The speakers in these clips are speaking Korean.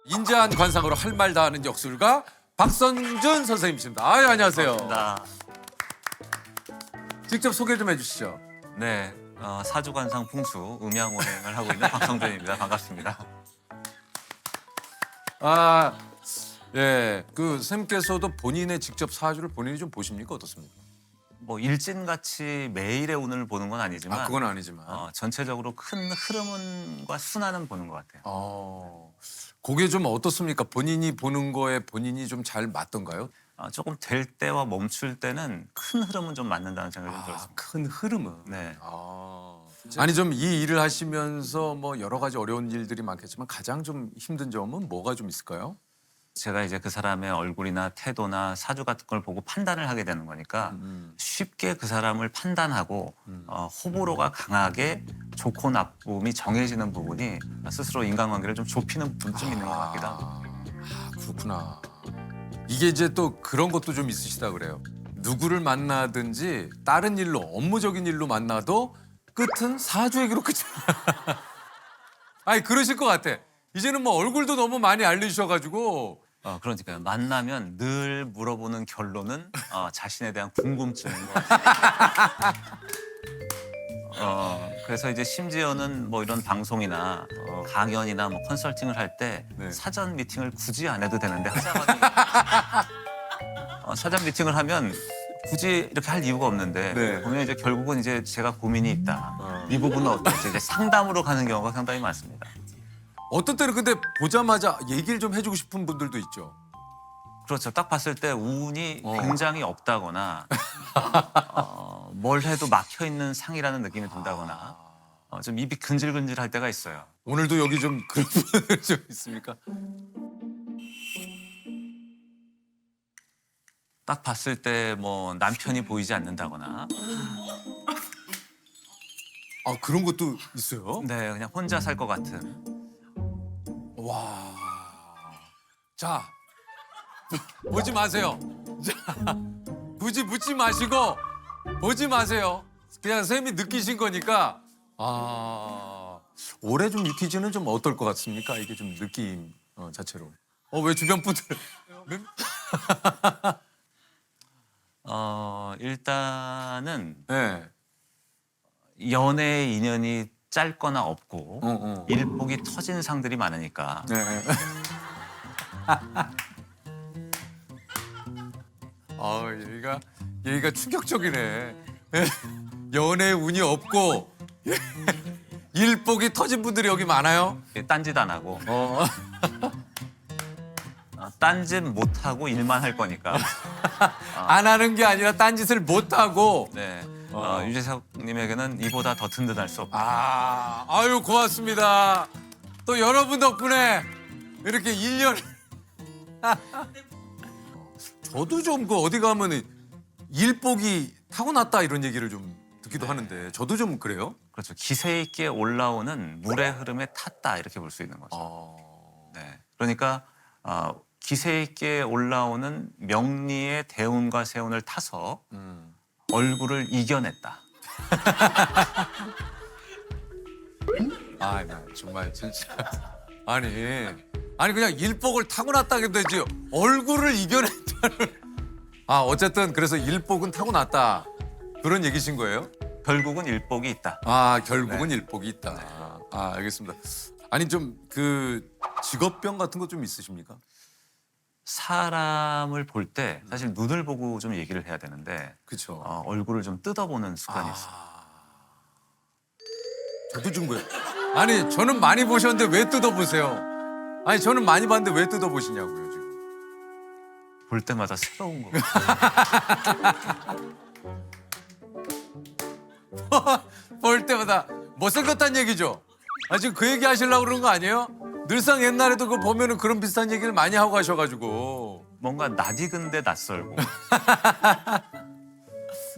인자한 관상으로 할 말 다 하는 역술가 박선준 선생님이십니다. 아유, 안녕하세요. 반갑습니다. 직접 소개 좀 해주시죠. 네, 사주관상 풍수 음양오행을 하고 있는 박성준입니다. 반갑습니다. 아, 예, 그 선생님께서도 본인의 직접 사주를 본인이 좀 보십니까? 어떻습니까? 뭐 일진같이 매일의 운을 보는 건 아니지만 아, 그건 아니지만. 전체적으로 큰 흐름과 순환은 보는 것 같아요. 그게 좀 어떻습니까? 본인이 보는 거에 본인이 좀 잘 맞던가요? 조금 될 때와 멈출 때는 큰 흐름은 좀 맞는다는 생각이 좀 들었습니다. 큰 흐름은. 네. 아니 좀 이 일을 하시면서 뭐 여러 가지 어려운 일들이 많겠지만 가장 좀 힘든 점은 뭐가 좀 있을까요? 제가 이제 그 사람의 얼굴이나 태도나 사주 같은 걸 보고 판단을 하게 되는 거니까 쉽게 그 사람을 판단하고 호불호가 강하게 좋고 나쁨이 정해지는 부분이 스스로 인간관계를 좀 좁히는 부분이 좀 있는 것 같기도 합니다. 그렇구나. 이게 이제 또 그런 것도 좀 있으시다 그래요. 누구를 만나든지 다른 일로 업무적인 일로 만나도 끝은 사주 얘기로 끝이. 아니 그러실 것 같아. 이제는 뭐 얼굴도 너무 많이 알려주셔가지고. 그러니까요. 만나면 늘 물어보는 결론은 자신에 대한 궁금증인 것 같아요. 그래서 이제 심지어는 뭐 이런 방송이나 강연이나 뭐 컨설팅을 할 때 네. 사전 미팅을 굳이 안 해도 되는데 하자마자 사전 미팅을 하면 굳이 이렇게 할 이유가 없는데 네. 보면 이제 결국은 이제 제가 고민이 있다. 이 부분은 어떨지 이제 상담으로 가는 경우가 상당히 많습니다. 어떤 때는 근데 보자마자 얘기를 좀 해주고 싶은 분들도 있죠. 그렇죠. 딱 봤을 때 운이 굉장히 없다거나 뭘 해도 막혀 있는 상이라는 느낌이 든다거나 좀 입이 근질근질할 때가 있어요. 오늘도 여기 좀 그런 분들 좀 있습니까? 딱 봤을 때 뭐 남편이 보이지 않는다거나 아 그런 것도 있어요? 네, 그냥 혼자 살 것 같은. 와. 자, 보지 마세요. 자, 굳이 묻지 마시고 보지 마세요. 그냥 선생님이 느끼신 거니까. 올해 좀 이 퀴즈는 좀 어떨 것 같습니까? 이게 좀 느낌 자체로. 왜 주변 분들? 일단은 네. 연애 인연이 짧거나 없고 어. 일복이 터진 상들이 많으니까 네. 얘기가 충격적이네. 연애 운이 없고 일복이 터진 분들이 여기 많아요. 딴짓 안 하고 어. 딴짓 못 하고 일만 할 거니까. 안 하는 게 아니라 딴짓을 못 하고. 네. 유재석님에게는 이보다 더 든든할 수 없다. 아유 고맙습니다. 또 여러분 덕분에 이렇게 1년. 저도 좀 그 어디 가면 일복이 타고났다 이런 얘기를 좀 듣기도 하는데 저도 좀 그래요? 그렇죠. 기세 있게 올라오는 물의 흐름에 탔다 이렇게 볼 수 있는 거죠. 네. 그러니까 기세 있게 올라오는 명리의 대운과 세운을 타서 얼굴을 이겨냈다. 나 정말 진짜 아니 그냥 일복을 타고났다 그랬지 얼굴을 이겨냈다는. 어쨌든 그래서 일복은 타고났다 그런 얘기신 거예요? 결국은 일복이 있다. 결국은 일복이 있다. 알겠습니다. 아니 좀 그 직업병 같은 거 좀 있으십니까? 사람을 볼 때 사실 눈을 보고 좀 얘기를 해야 되는데 그렇죠. 얼굴을 좀 뜯어보는 습관이 있어요. 저도 준 거예요. 아니 저는 많이 보셨는데 왜 뜯어보세요? 아니 저는 많이 봤는데 왜 뜯어보시냐고요 지금. 볼 때마다 새로운 거. 볼 때마다 못생겼다는 얘기죠. 지금 그 얘기 하시려고 그런 거 아니에요? 늘상 옛날에도 그 보면은 그런 비슷한 얘기를 많이 하고 가셔가지고. 뭔가 낯익은데 낯설고.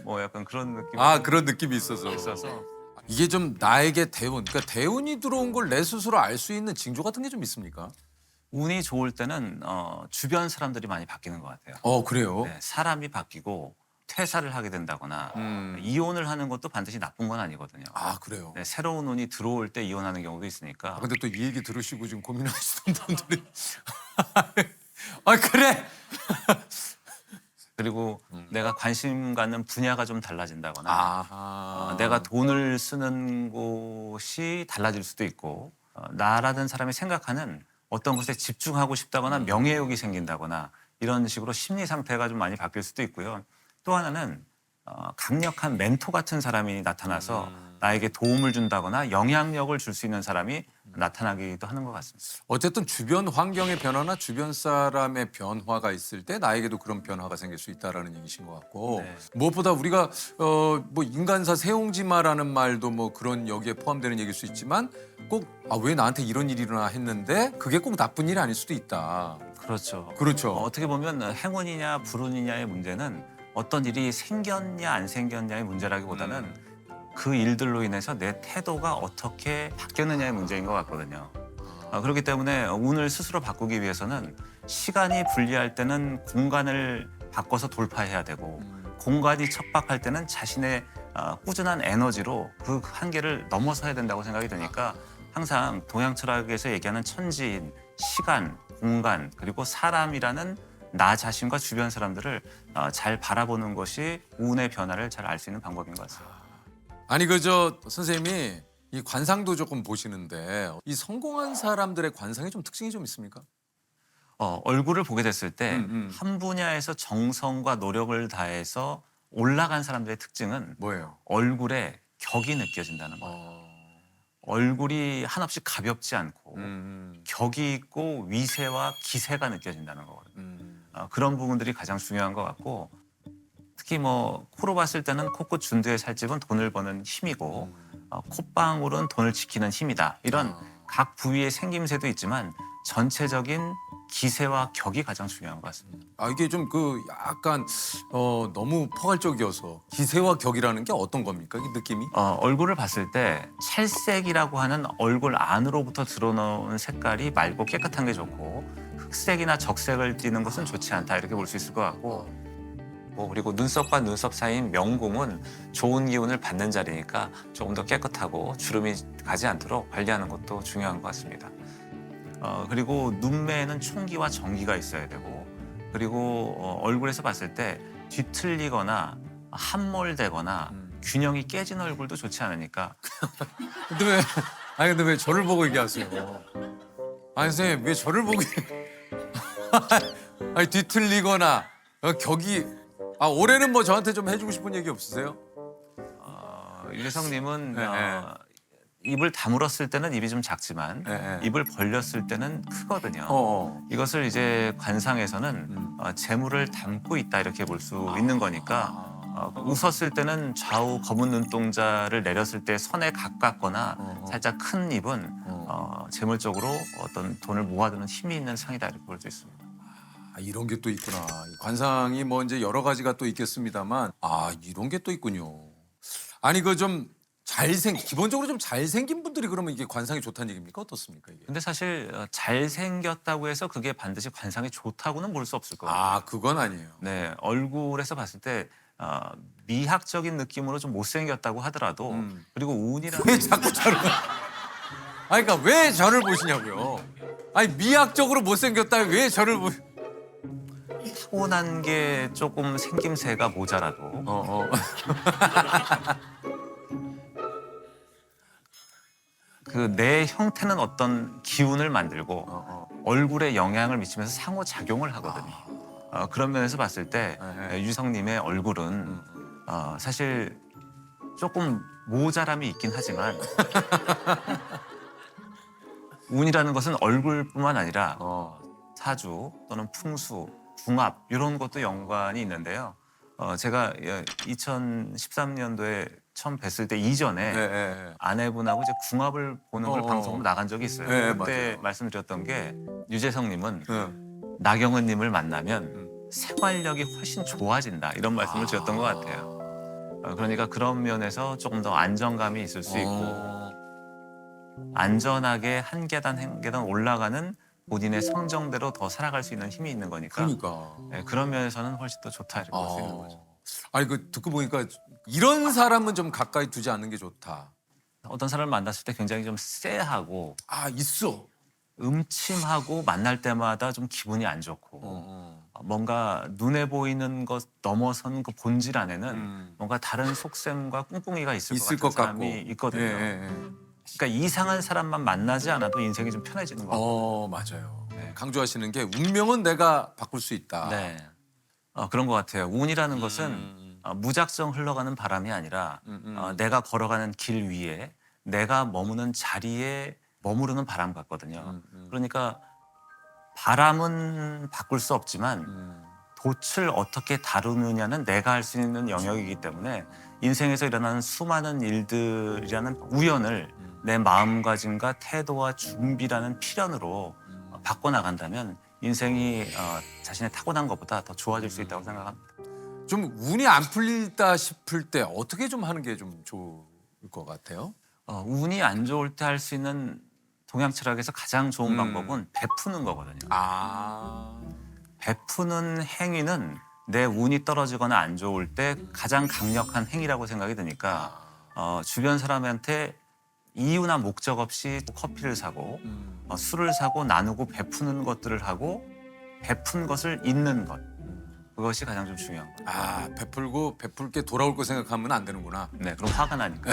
뭐 약간 그런 느낌. 그런 느낌이 있어서. 이게 좀 나에게 대운, 그러니까 대운이 들어온 걸 내 스스로 알 수 있는 징조 같은 게 좀 있습니까? 운이 좋을 때는 주변 사람들이 많이 바뀌는 것 같아요. 그래요? 네, 사람이 바뀌고 퇴사를 하게 된다거나 음. 이혼을 하는 것도 반드시 나쁜 건 아니거든요. 아 그래요. 네, 새로운 운이 들어올 때 이혼하는 경우도 있으니까. 아, 근데 또 이 얘기 들으시고 지금 고민하시던 분들이 아 그래. 그리고 내가 관심 갖는 분야가 좀 달라진다거나 아하. 내가 돈을 쓰는 곳이 달라질 수도 있고 나라는 사람이 생각하는 어떤 것에 집중하고 싶다거나 명예욕이 생긴다거나 이런 식으로 심리 상태가 좀 많이 바뀔 수도 있고요. 또 하나는 강력한 멘토 같은 사람이 나타나서 나에게 도움을 준다거나 영향력을 줄 수 있는 사람이 나타나기도 하는 것 같습니다. 어쨌든 주변 환경의 변화나 주변 사람의 변화가 있을 때 나에게도 그런 변화가 생길 수 있다라는 얘기신 것 같고 네. 무엇보다 우리가 뭐 인간사 세옹지마라는 말도 뭐 그런 여기에 포함되는 얘기일 수 있지만 꼭 왜 나한테 이런 일이 일어나 했는데 그게 꼭 나쁜 일이 아닐 수도 있다. 그렇죠. 그렇죠. 어떻게 보면 행운이냐 불운이냐의 문제는 어떤 일이 생겼냐 안 생겼냐의 문제라기보다는 그 일들로 인해서 내 태도가 어떻게 바뀌었느냐의 문제인 것 같거든요. 그렇기 때문에 운을 스스로 바꾸기 위해서는 시간이 불리할 때는 공간을 바꿔서 돌파해야 되고 공간이 척박할 때는 자신의 꾸준한 에너지로 그 한계를 넘어서야 된다고 생각이 드니까 항상 동양 철학에서 얘기하는 천지인 시간, 공간 그리고 사람이라는 나 자신과 주변 사람들을 잘 바라보는 것이 운의 변화를 잘 알 수 있는 방법인 것 같습니다. 아니 그저 선생님이 이 관상도 조금 보시는데 이 성공한 사람들의 관상에 좀 특징이 좀 있습니까? 얼굴을 보게 됐을 때 음. 한 분야에서 정성과 노력을 다해서 올라간 사람들의 특징은 뭐예요? 얼굴에 격이 느껴진다는 거예요. 얼굴이 한없이 가볍지 않고 격이 있고 위세와 기세가 느껴진다는 거거든요. 그런 부분들이 가장 중요한 것 같고 특히 뭐 코로 봤을 때는 코끝 준두의 살집은 돈을 버는 힘이고 콧방울은 돈을 지키는 힘이다. 이런 각 부위의 생김새도 있지만 전체적인 기세와 격이 가장 중요한 것 같습니다. 이게 좀 그 약간 너무 포괄적이어서 기세와 격이라는 게 어떤 겁니까? 이 느낌이? 얼굴을 봤을 때 찰색이라고 하는 얼굴 안으로부터 드러나오는 색깔이 맑고 깨끗한 게 좋고 흑색이나 적색을 띠는 것은 좋지 않다 이렇게 볼 수 있을 것 같고 그리고 눈썹과 눈썹 사이인 명궁은 좋은 기운을 받는 자리니까 조금 더 깨끗하고 주름이 가지 않도록 관리하는 것도 중요한 것 같습니다. 그리고 눈매에는 총기와 정기가 있어야 되고 그리고 얼굴에서 봤을 때 뒤틀리거나 함몰되거나 균형이 깨진 얼굴도 좋지 않으니까 근데 왜 저를 보고 얘기하세요? 아니 선생님 왜 저를 보고 아니 뒤틀리거나 격이 올해는 뭐 저한테 좀 해주고 싶은 얘기 없으세요? 유재석님은 네. 입을 다물었을 때는 입이 좀 작지만 네. 입을 벌렸을 때는 크거든요. 이것을 이제 관상에서는 재물을 담고 있다 이렇게 볼 수 있는 거니까 웃었을 때는 좌우 검은 눈동자를 내렸을 때 선에 가깝거나 살짝 큰 입은 재물적으로 어떤 돈을 모아두는 힘이 있는 상이다 이렇게 볼 수 있습니다. 이런 게 또 있구나. 이 관상이 뭐 이제 여러 가지가 또 있겠습니다만 이런 게 또 있군요. 아니 그 좀 기본적으로 좀 잘생긴 분들이 그러면 이게 관상이 좋다는 얘기입니까? 어떻습니까 이게? 근데 사실 잘생겼다고 해서 그게 반드시 관상이 좋다고는 볼 수 없을 거예요. 그건 아니에요. 네, 얼굴에서 봤을 때 미학적인 느낌으로 좀 못생겼다고 하더라도 그리고 운이라는 왜 자꾸 저를 그러니까 왜 저를 보시냐고요. 아니 미학적으로 못생겼다 왜 저를 보 타고난 게 조금 생김새가 모자라도 그 내 형태는 어떤 기운을 만들고 얼굴에 영향을 미치면서 상호작용을 하거든요. 그런 면에서 봤을 때 유성님의 얼굴은 사실 조금 모자람이 있긴 하지만 운이라는 것은 얼굴뿐만 아니라 사주 또는 풍수, 궁합 이런 것도 연관이 있는데요. 제가 2013년도에 처음 뵀을 때 이전에 아내분하고 이제 궁합을 보는 걸 방송으로 나간 적이 있어요. 네, 그때 맞아요. 말씀드렸던 게 유재석님은 나경은님을 만나면 생활력이 훨씬 좋아진다 이런 말씀을 드렸던 것 같아요. 그러니까 그런 면에서 조금 더 안정감이 있을 수 있고 안전하게 한 계단 한 계단 올라가는 본인의 성정대로 더 살아갈 수 있는 힘이 있는 거니까 그러니까. 그런 면에서는 훨씬 더 좋다 이렇게 볼 수 있는 거죠. 아니 그 듣고 보니까 이런 사람은 좀 가까이 두지 않는 게 좋다. 어떤 사람을 만났을 때 굉장히 좀 쎄하고 아 있어. 음침하고 만날 때마다 좀 기분이 안 좋고 뭔가 눈에 보이는 것 넘어선 그 본질 안에는 뭔가 다른 속셈과 꿍꿍이가 있을 것 같은 사람이 있거든요. 예, 예, 예. 그러니까 이상한 사람만 만나지 않아도 인생이 좀 편해지는 것 같아요. 맞아요. 네. 강조하시는 게 운명은 내가 바꿀 수 있다. 네. 그런 것 같아요. 운이라는 것은 무작정 흘러가는 바람이 아니라 내가 걸어가는 길 위에 내가 머무는 자리에 머무르는 바람 같거든요. 그러니까 바람은 바꿀 수 없지만 돛을 어떻게 다루느냐는 내가 할 수 있는 영역이기 때문에 인생에서 일어나는 수많은 일들이라는 우연을 내 마음가짐과 태도와 준비라는 필연으로 바꿔나간다면 인생이 자신의 타고난 것보다 더 좋아질 수 있다고 생각합니다. 좀 운이 안 풀리다 싶을 때 어떻게 좀 하는 게 좀 좋을 것 같아요? 운이 안 좋을 때 할 수 있는 동양 철학에서 가장 좋은 방법은 베푸는 거거든요. 아. 베푸는 행위는 내 운이 떨어지거나 안 좋을 때 가장 강력한 행위라고 생각이 드니까 주변 사람한테 이유나 목적 없이 커피를 사고 술을 사고 나누고 베푸는 것들을 하고 베푼 것을 잊는 것 그것이 가장 좀 중요한 거예요. 아, 베풀고 베풀게 돌아올 거 생각하면 안 되는구나. 네, 그럼 화가 나니까.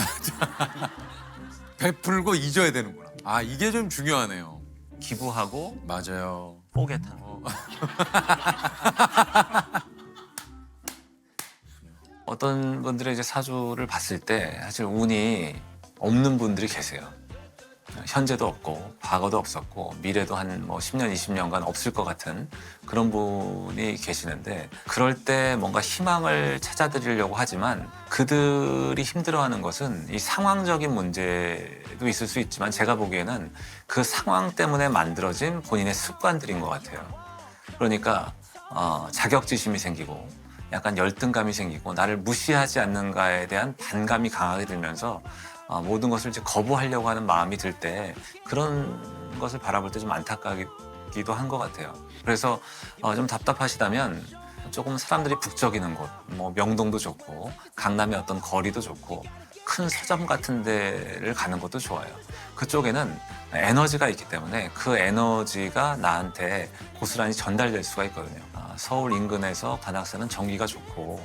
베풀고 잊어야 되는구나. 아, 이게 좀 중요하네요. 기부하고 맞아요. 뽀개탄. 어떤 분들의 이제 사주를 봤을 때 사실 운이 없는 분들이 계세요. 현재도 없고 과거도 없었고 미래도 한 뭐 10년, 20년간 없을 것 같은 그런 분이 계시는데 그럴 때 뭔가 희망을 찾아드리려고 하지만 그들이 힘들어하는 것은 이 상황적인 문제도 있을 수 있지만 제가 보기에는 그 상황 때문에 만들어진 본인의 습관들인 것 같아요. 그러니까 자격지심이 생기고 약간 열등감이 생기고 나를 무시하지 않는가에 대한 반감이 강하게 들면서 모든 것을 이제 거부하려고 하는 마음이 들 때 그런 것을 바라볼 때 좀 안타깝기도 한 것 같아요. 그래서 좀 답답하시다면 조금 사람들이 북적이는 곳, 뭐 명동도 좋고 강남의 어떤 거리도 좋고 큰 서점 같은 데를 가는 것도 좋아요. 그쪽에는 에너지가 있기 때문에 그 에너지가 나한테 고스란히 전달될 수가 있거든요. 서울 인근에서 관악산은 전기가 좋고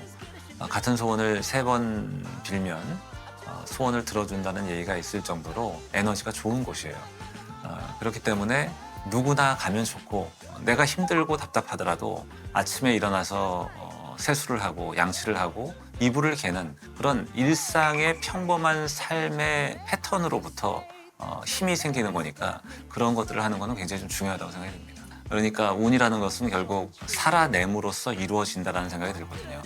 같은 소원을 3번 빌면 소원을 들어준다는 얘기가 있을 정도로 에너지가 좋은 곳이에요. 그렇기 때문에 누구나 가면 좋고 내가 힘들고 답답하더라도 아침에 일어나서 세수를 하고 양치를 하고 이불을 개는 그런 일상의 평범한 삶의 패턴으로부터 힘이 생기는 거니까 그런 것들을 하는 거는 굉장히 좀 중요하다고 생각이 듭니다. 그러니까 운이라는 것은 결국 살아냄으로써 이루어진다는 생각이 들거든요.